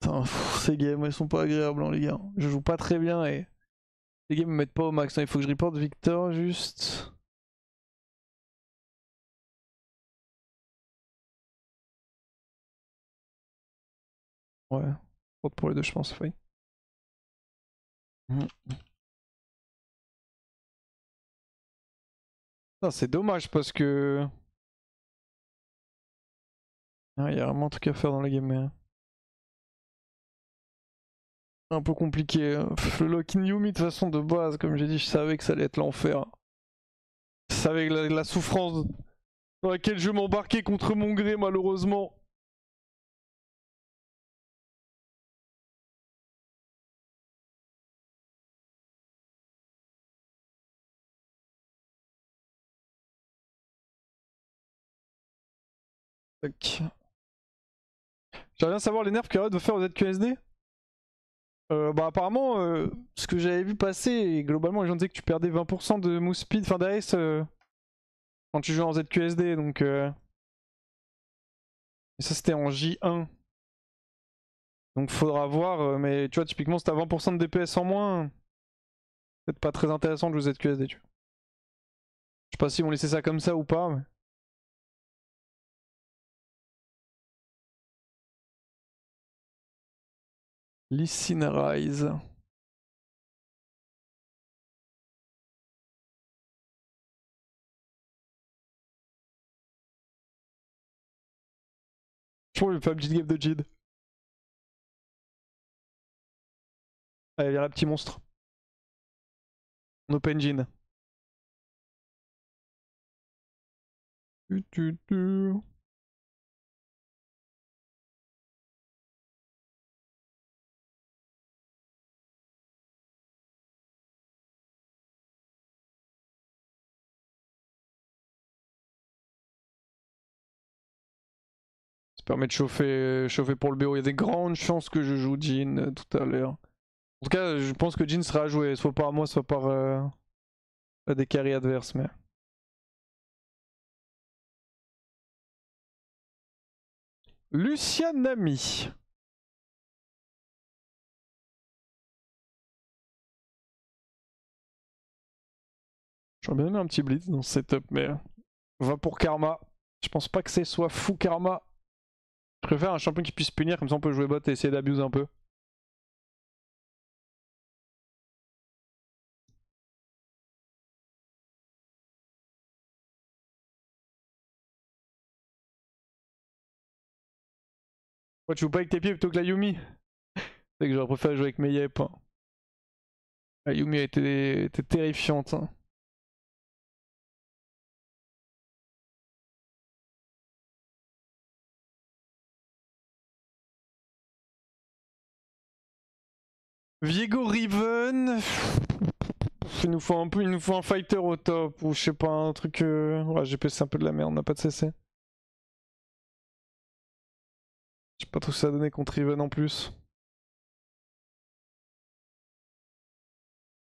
Putain, ces games elles sont pas agréables hein, les gars. Je joue pas très bien et les games me mettent pas au max. Il faut que je reporte Victor juste. Ouais, pour les deux je pense, oui. C'est dommage parce que... Il y a vraiment un truc à faire dans la game mais... Un peu compliqué. Le lock-in Yumi de toute façon de base, comme j'ai dit, je savais que ça allait être l'enfer. Je savais que la souffrance dans laquelle je m'embarquais contre mon gré malheureusement. J'aimerais bien savoir les nerfs que Riot veut faire aux ZQSD. Bah apparemment, ce que j'avais vu passer, et globalement les gens disaient que tu perdais 20% de move speed, enfin d'AS quand tu jouais en ZQSD, donc... Et ça c'était en J1. Donc faudra voir, mais tu vois typiquement si t'as 20% de DPS en moins, peut-être pas très intéressant de jouer ZQSD tu vois. Je sais pas s'ils vont laisser ça comme ça ou pas, mais... Lysinrise. Je trouve qu'il fait un petit game de Jid. Allez, viens là, petit monstre. En open Jin. Ça permet de chauffer pour le BO. Il y a des grandes chances que je joue Jin tout à l'heure. En tout cas, je pense que Jin sera joué, soit par moi, soit par des carries adverses. Mais... Lucianami. J'aurais bien aimé un petit blitz dans ce setup, mais va pour Karma. Je pense pas que c'est soit fou Karma. Je préfère un champion qui puisse punir, comme ça on peut jouer bot et essayer d'abuser un peu. Pourquoi tu joues pas avec tes pieds plutôt que la Yumi? C'est que j'aurais préféré jouer avec mes yep. Hein. La Yumi a été terrifiante. Hein. Viego Riven. Il nous faut un fighter au top ou je sais pas un truc. Ouais, GP c'est un peu de la merde, on n'a pas de CC. Je sais pas trop ce que ça a donné contre Riven en plus.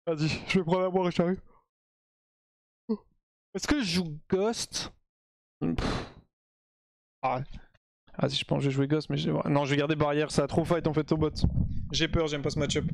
Vas-y, je vais prendre la boire et j'arrive. Est-ce que je joue Ghost? Ah, vas-y, je pense que je vais jouer Ghost, mais non, je vais garder barrière, ça a trop fight en fait au bot. J'ai peur, j'aime pas ce match-up.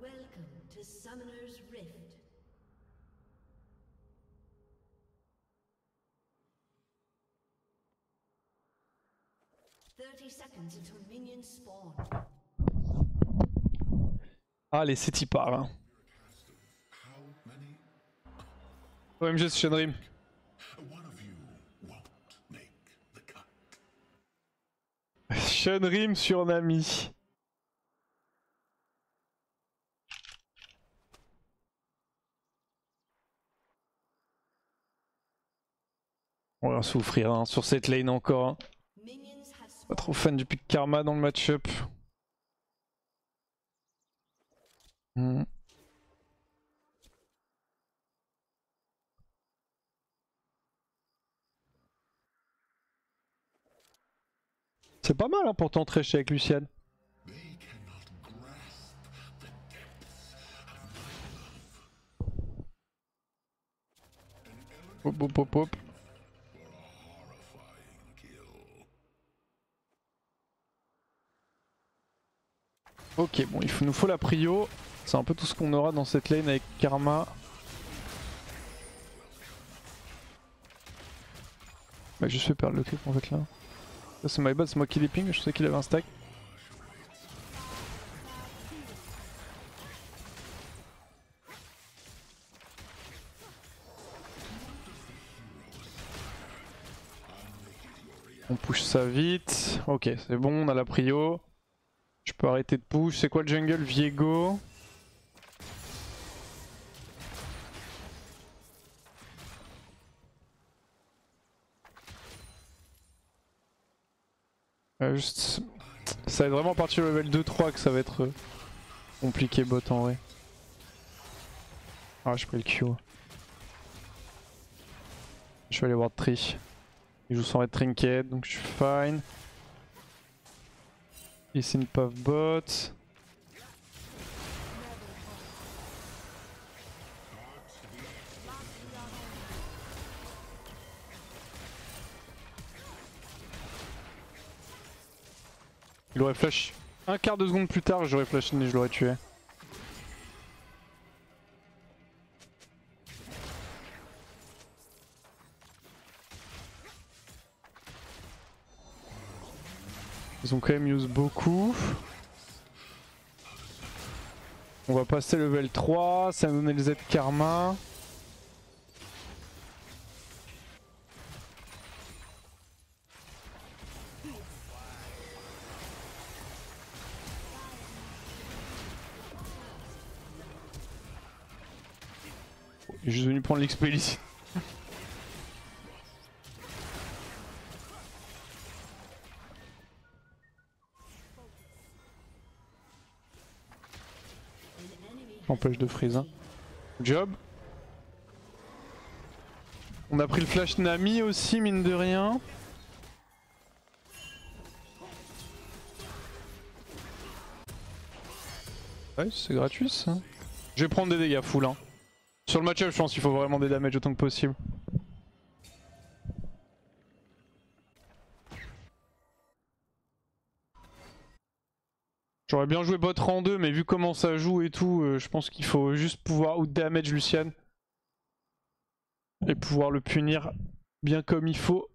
Welcome to Summoner's Rift. Seconds until minions spawn. Allez, c'est y part. Hein. OMG c'est Shenrim. Shenrim sur Nami. On va souffrir hein, sur cette lane encore. Hein. Pas trop fan du pick Karma dans le match-up. C'est pas mal hein, pour t'entrer avec Lucian. Hop hop hop hop. Ok bon il nous faut la prio. C'est un peu tout ce qu'on aura dans cette lane avec Karma. Bah juste fait perdre le clip en fait là. Ça c'est my bad, c'est moi qui l'ai ping, je sais qu'il avait un stack. On push ça vite. Ok c'est bon, on a la prio. Je peux arrêter de push. C'est quoi le jungle? Viego. Juste... Ça va être vraiment à partir du level 2-3 que ça va être compliqué bot en vrai. Ah j'ai pris le Q. Je vais aller voir Tri. Il joue sans red trinket donc je suis fine. Ici une paf bot. Il aurait flash un quart de seconde plus tard, j'aurais flash et je l'aurais tué. Ils ont quand même use beaucoup. On va passer level 3, ça va donner le Z Karma. Il est juste venu prendre l'XP ici. Empêche de freeze. Hein. Job. On a pris le flash Nami aussi, mine de rien. Ouais, c'est gratuit ça. Je vais prendre des dégâts full. Hein. Sur le match-up, je pense qu'il faut vraiment des damages autant que possible. J'aurais bien joué bot rang 2, mais vu comment ça joue et tout, je pense qu'il faut juste pouvoir out damage Lucian. Et pouvoir le punir bien comme il faut.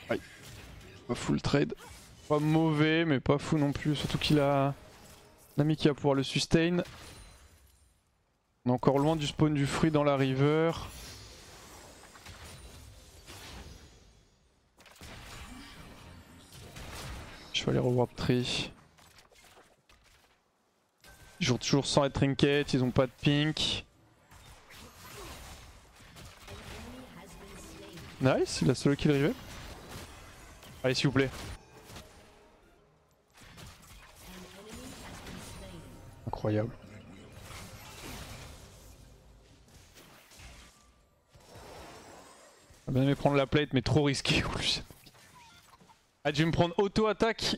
Aïe. Pas full trade. Pas mauvais, mais pas fou non plus. Surtout qu'il a un ami qui va pouvoir le sustain. On est encore loin du spawn du fruit dans la river. Je vais aller revoir Tree. Ils jouent toujours sans red trinket, ils ont pas de pink. Nice, il a solo kill rivet. Allez s'il vous plaît. Incroyable. On va bien aimé prendre la plate mais trop risqué. Ah je vais me prendre auto-attaque.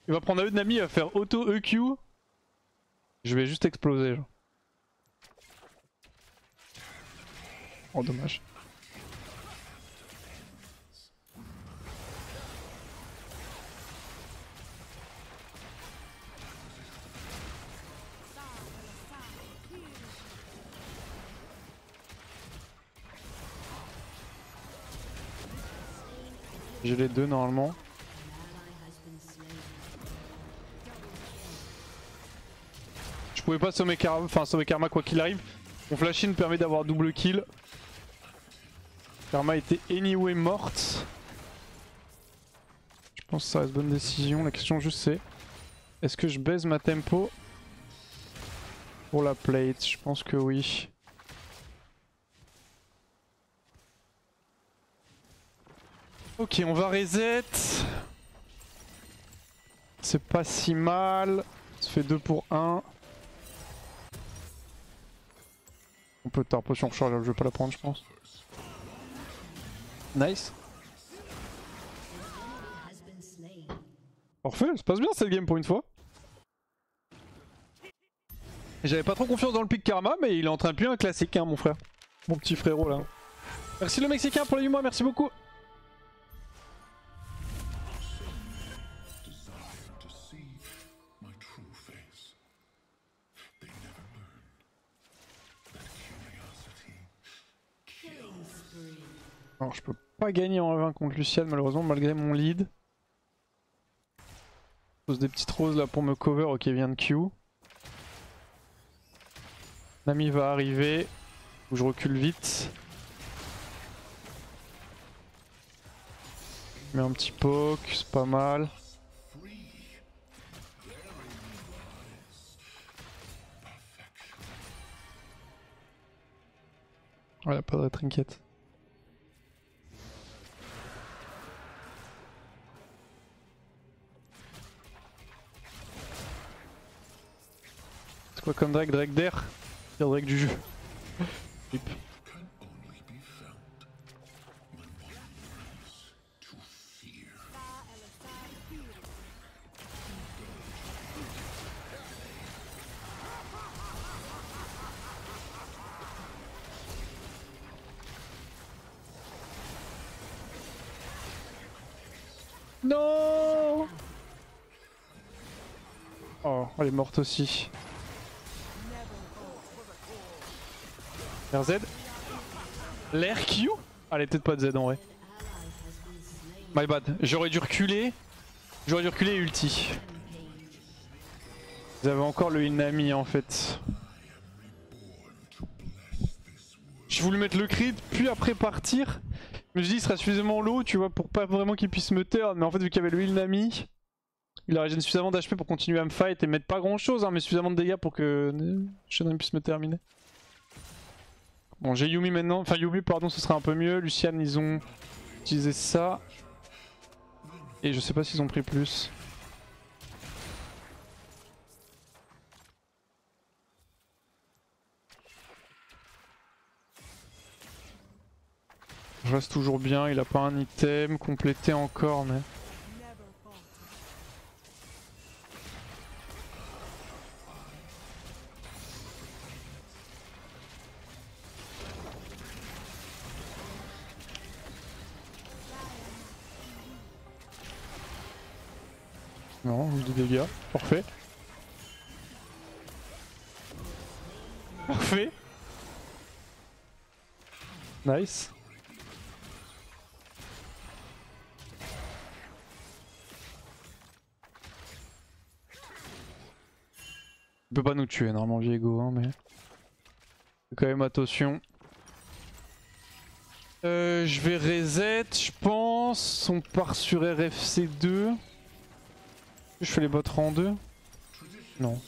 Il va prendre AE de Nami, il va faire auto-EQ. Je vais juste exploser genre. Oh dommage. J'ai les deux normalement. Je pouvais pas sauver Karma, enfin sauver Karma quoi qu'il arrive. Mon flash in permet d'avoir double kill. Karma était anyway morte. Je pense que ça reste bonne décision. La question juste c'est, est-ce que je baise ma tempo pour la plate? Je pense que oui. Ok, on va reset. C'est pas si mal. Ça fait 2 pour 1. On peut tard potion recharge, je vais pas la prendre je pense. Nice. Parfait, ça se passe bien cette game pour une fois. J'avais pas trop confiance dans le pick Karma, mais il est en train de plier un classique, hein, mon frère. Mon petit frérot là. Merci le Mexicain pour les 8 mois, merci beaucoup. Alors je peux pas gagner en 1v1 contre Lucian malheureusement malgré mon lead. Je pose des petites roses là pour me cover, ok vient de Q. Nami va arriver, où je recule vite. Je mets un petit poke, c'est pas mal. Ouais, pas de trinket. C'est quoi comme Drake? Drake d'air? Pire Drake du jeu. Rip. Non! Oh, elle est morte aussi. RZ. L'air Q? Ah, elle est peut-être pas de Z en vrai. My bad. J'aurais dû reculer. J'aurais dû reculer et ulti. Vous avez encore le Inami en fait. Je voulais mettre le crit, puis après partir. Je me suis dit il sera suffisamment low, tu vois, pour pas vraiment qu'il puisse me turn. Mais en fait, vu qu'il y avait le Inami, il a régéné suffisamment d'HP pour continuer à me fight et mettre pas grand chose, hein, mais suffisamment de dégâts pour que Shenron puisse me terminer. Bon, j'ai Yumi maintenant, enfin Yumi, pardon, ce sera un peu mieux. Lucian, ils ont utilisé ça. Et je sais pas s'ils ont pris plus. Je reste toujours bien, il a pas un item complété encore, mais... Non, des dégâts, parfait. Parfait. Nice. Il peut pas nous tuer normalement Viego, hein, mais... C'est quand même attention. Je vais reset, je pense. On part sur RFC2. Je fais les bots en 2. Non.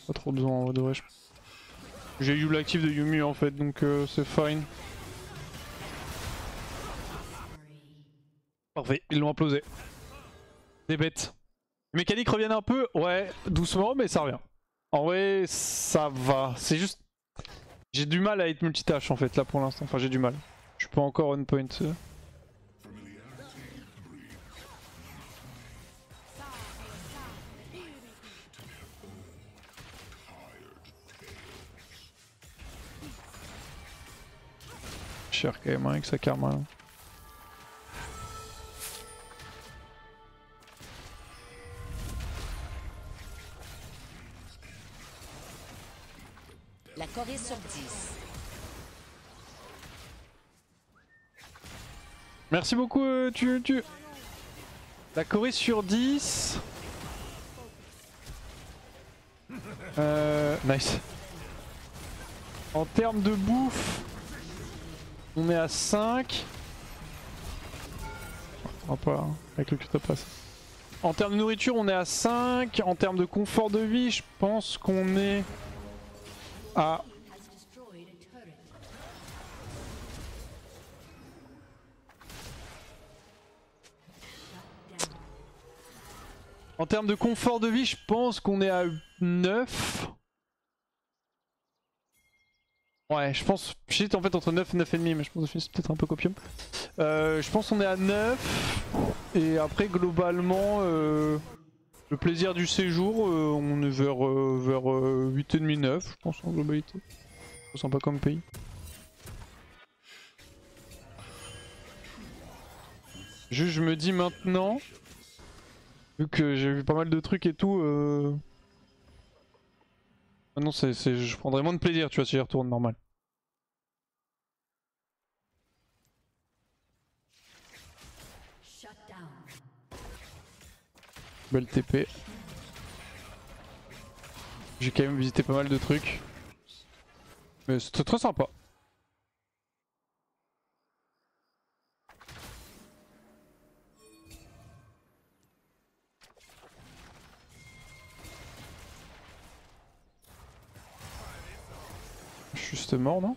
Pas trop besoin en vrai de vrai. J'ai eu l'actif de Yumi en fait, donc c'est fine. Parfait, ils l'ont implosé. Des bêtes. Les mécaniques reviennent un peu, ouais, doucement, mais ça revient. En vrai, ça va. C'est juste... J'ai du mal à être multitâche en fait, là pour l'instant. Enfin, j'ai du mal. Je suis pas encore on point. Cher quand même hein, avec sa karma. Là. La Corée sur 10. Merci beaucoup, tu. La Corée sur 10. Nice. En termes de bouffe, on est à 5. On va pas hein, avec le cutapass. En termes de nourriture, on est à 5. En termes de confort de vie, je pense qu'on est à... Has destroyed a turret. En termes de confort de vie, je pense qu'on est à 9. Ouais, je pense... J'hésite en fait entre 9 et 9,5, mais je pense que c'est peut-être un peu copieux. Je pense qu'on est à 9. Et après, globalement, le plaisir du séjour, on est vers 8,5-9, je pense, en globalité. C'est sympa comme pays. Juste, je me dis maintenant, vu que j'ai vu pas mal de trucs et tout, maintenant je prendrais moins de plaisir, tu vois, si j'y retourne normal. Shut down. Belle TP. J'ai quand même visité pas mal de trucs. Mais c'était très sympa. Je suis juste mort, non?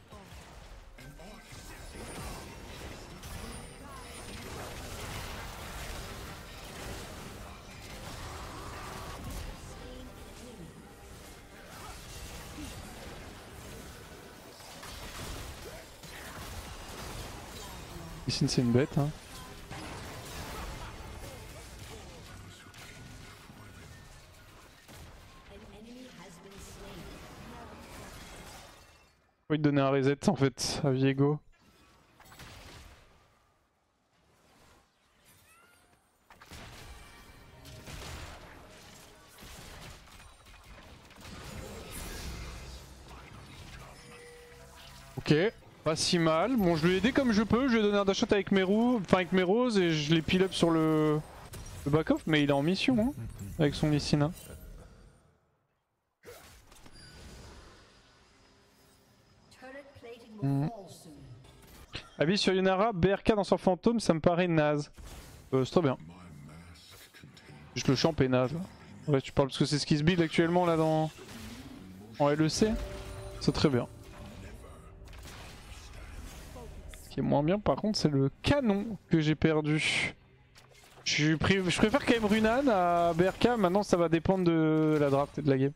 Ici c'est une bête, hein. An enemy has been slain. Faut lui donner un reset en fait à Viego. Ok, pas si mal. Bon, je lui ai aidé comme je peux. Je lui ai donné un dash shot avec mes roues, enfin avec mes roses et je l'ai pile up sur le back-off. Mais il est en mission hein, avec son Lysina. Turret plating will fall soon. Avis sur Yunara, BRK dans son fantôme, ça me paraît naze. C'est très bien. Juste le champ est naze. Là. Ouais, tu parles parce que c'est ce qui se build actuellement là dans en LEC. C'est très bien. Ce qui est moins bien par contre, c'est le canon que j'ai perdu. Je préfère quand même Runan à BRK, maintenant ça va dépendre de la draft et de la game.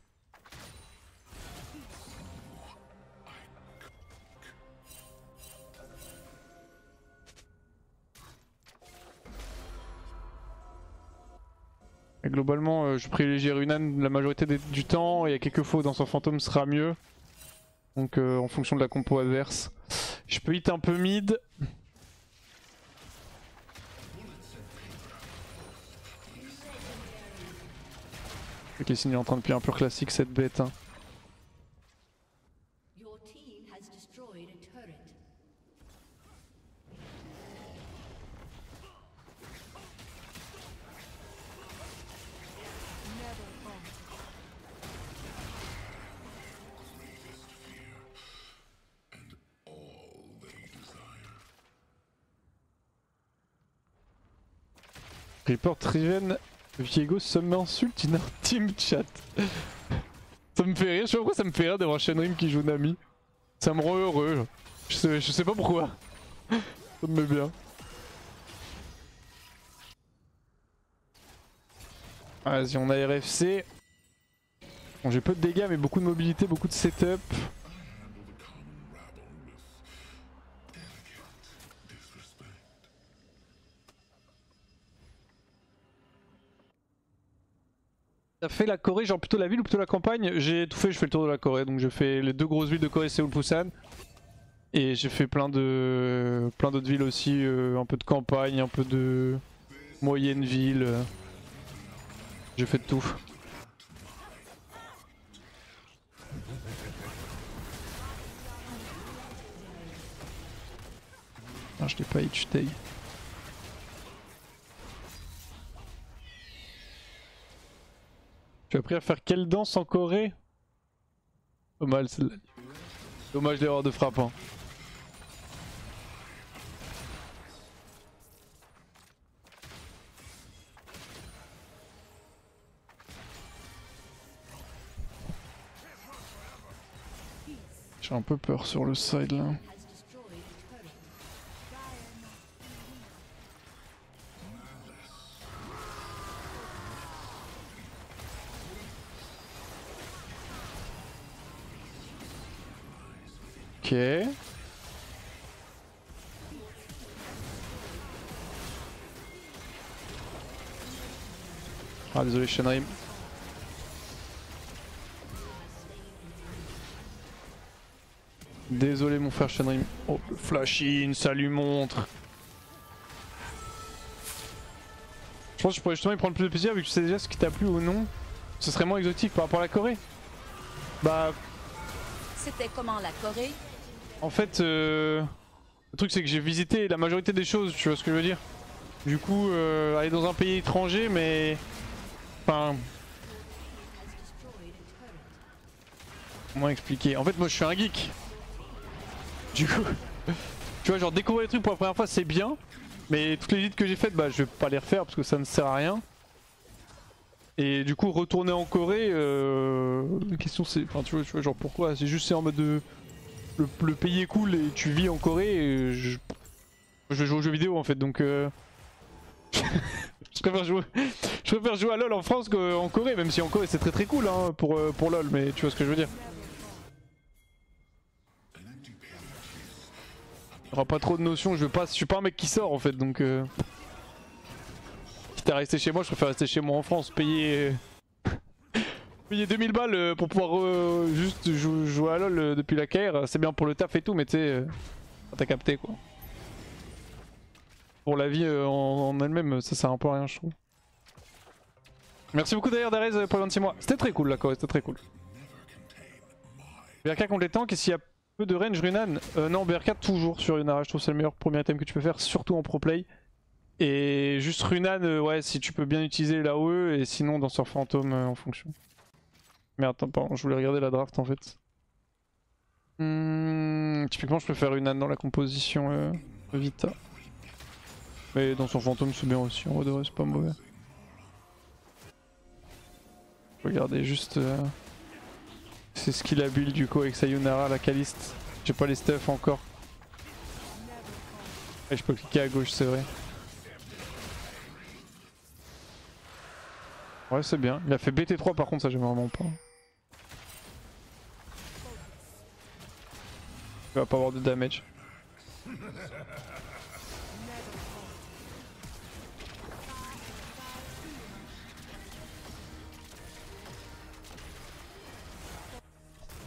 Et globalement, je privilégie Runan la majorité du temps, et il y a quelques fois où dans son fantôme sera mieux. Donc en fonction de la compo adverse. Je peux hit un peu mid. Ok, il est en train de piller un pur classique cette bête. Hein. Your team has destroyed a turret. Report Riven, Viego ça m'insulte in our team chat. Ça me fait rire, je sais pas pourquoi ça me fait rire d'avoir Shenrim qui joue Nami. Ça me rend heureux. Je sais pas pourquoi. Ça me met bien. Vas-y, on a RFC. Bon, j'ai peu de dégâts mais beaucoup de mobilité, beaucoup de setup. T'as fait la Corée, genre plutôt la ville ou plutôt la campagne? J'ai tout fait, je fais le tour de la Corée, donc j'ai fait les deux grosses villes de Corée, Séoul, Busan. Et j'ai fait plein d'autres villes aussi, un peu de campagne, un peu de moyenne ville. J'ai fait de tout. Ah, je l'ai pas hit, je t'ai. Tu as appris à faire quelle danse en Corée? Pas mal celle-là. Dommage l'erreur de frappe. Hein. J'ai un peu peur sur le side là. Has destroyed a turret. Ok. Ah désolé Shenrim. Désolé mon frère Shenrim. Oh le flash in, ça lui montre. Je pense que je pourrais justement y prendre plus de plaisir vu que tu sais déjà ce qui t'a plu ou non. Ce serait moins exotique par rapport à la Corée. Bah C'était comment la Corée? en fait le truc c'est que j'ai visité la majorité des choses, tu vois ce que je veux dire. Du coup aller dans un pays étranger mais... Enfin... Comment expliquer? En fait moi je suis un geek. Du coup... Tu vois genre découvrir les trucs pour la première fois c'est bien. Mais toutes les visites que j'ai faites bah je vais pas les refaire parce que ça ne sert à rien. Et du coup retourner en Corée, la question c'est... Enfin tu vois genre pourquoi? C'est juste c'est en mode de... Le pays est cool et tu vis en Corée et je joue aux jeux vidéo en fait donc je préfère jouer à LoL en France qu'en Corée, même si en Corée c'est très très cool hein, pour LoL, mais tu vois ce que je veux dire. J'aurai pas trop de notions, je suis pas un mec qui sort en fait donc quitte à rester chez moi, je préfère rester chez moi en France, payer 2000 balles pour pouvoir juste jouer à LoL depuis la KR, c'est bien pour le taf et tout mais tu sais, t'as capté quoi. Pour la vie en elle-même, ça sert un peu à rien je trouve. Merci beaucoup d'ailleurs Darez pour les 26 mois. C'était très cool la Corée, c'était très cool. BRK contre les tanks, et s'il y a peu de range Runan non, BRK toujours sur Yunara, je trouve que c'est le meilleur premier item que tu peux faire, surtout en pro play. Et juste Runan, ouais, si tu peux bien utiliser l'AOE, et sinon Danseur Fantôme en fonction. Merde, attends, pardon, je voulais regarder la draft en fait. Typiquement, je peux faire Runan dans la composition Vita. Mais Danseur Fantôme, c'est bien aussi, en vrai, c'est pas mauvais. Regardez juste... C'est ce qu'il a build du coup avec Sayonara, la Caliste. J'ai pas les stuffs encore. Et je peux cliquer à gauche, c'est vrai. Ouais, c'est bien. Il a fait BT3 par contre, ça j'aime vraiment pas. Il va pas avoir de damage.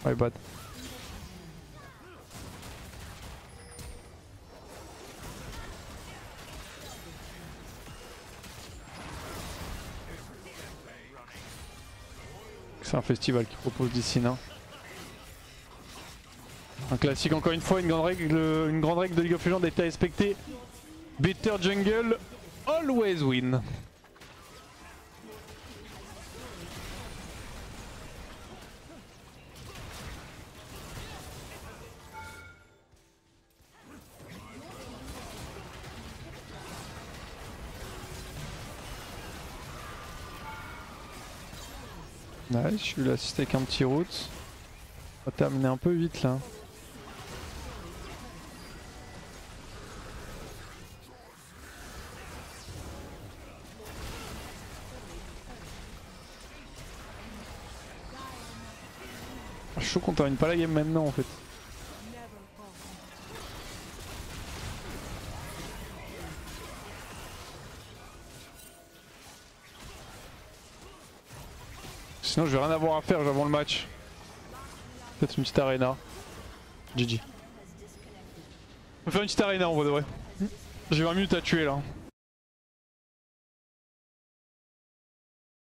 Ouais, bad. C'est un festival qui propose d'ici, non? Un classique encore une fois, une grande règle de League of Legends a été respectée. Better jungle, always win. Nice, je suis l'assisté avec un petit route. On va terminer un peu vite là. Je suis chaud qu'on termine pas la game maintenant en fait. Sinon je vais rien avoir à faire avant le match. Peut-être une petite arena. GG. On va faire une petite arena en vrai de vrai. J'ai 20 minutes à tuer là.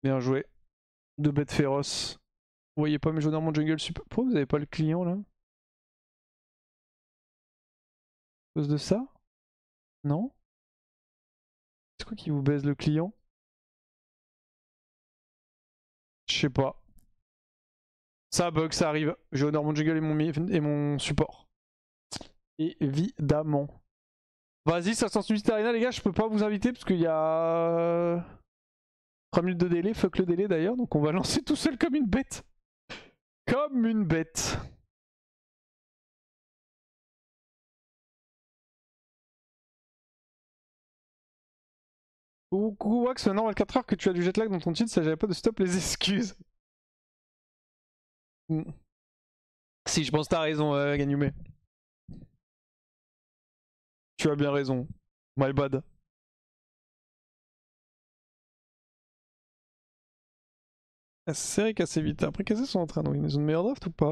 Bien joué. Deux bêtes féroces. Vous voyez pas mes joueurs dans mon jungle super. Pourquoi vous avez pas le client là? À cause de ça? Non? C'est quoi qui vous baise le client? Je sais pas. Ça bug, ça arrive. Je honore mon jungle et mon support. Évidemment. Vas-y, ça sent Summit Arena, les gars. Je peux pas vous inviter parce qu'il y a 3 minutes de délai. Fuck le délai d'ailleurs. Donc on va lancer tout seul comme une bête. Comme une bête. Coucou Wax, maintenant 24 heures que tu as du jetlag dans ton titre, ça j'avais pas de stop les excuses. Si, je pense que t'as raison, Ganyume. Tu as bien raison. My bad. C'est vrai qu'assez vite. Après, qu'est-ce qu'ils sont en train de... Ils ont une meilleure draft ou pas?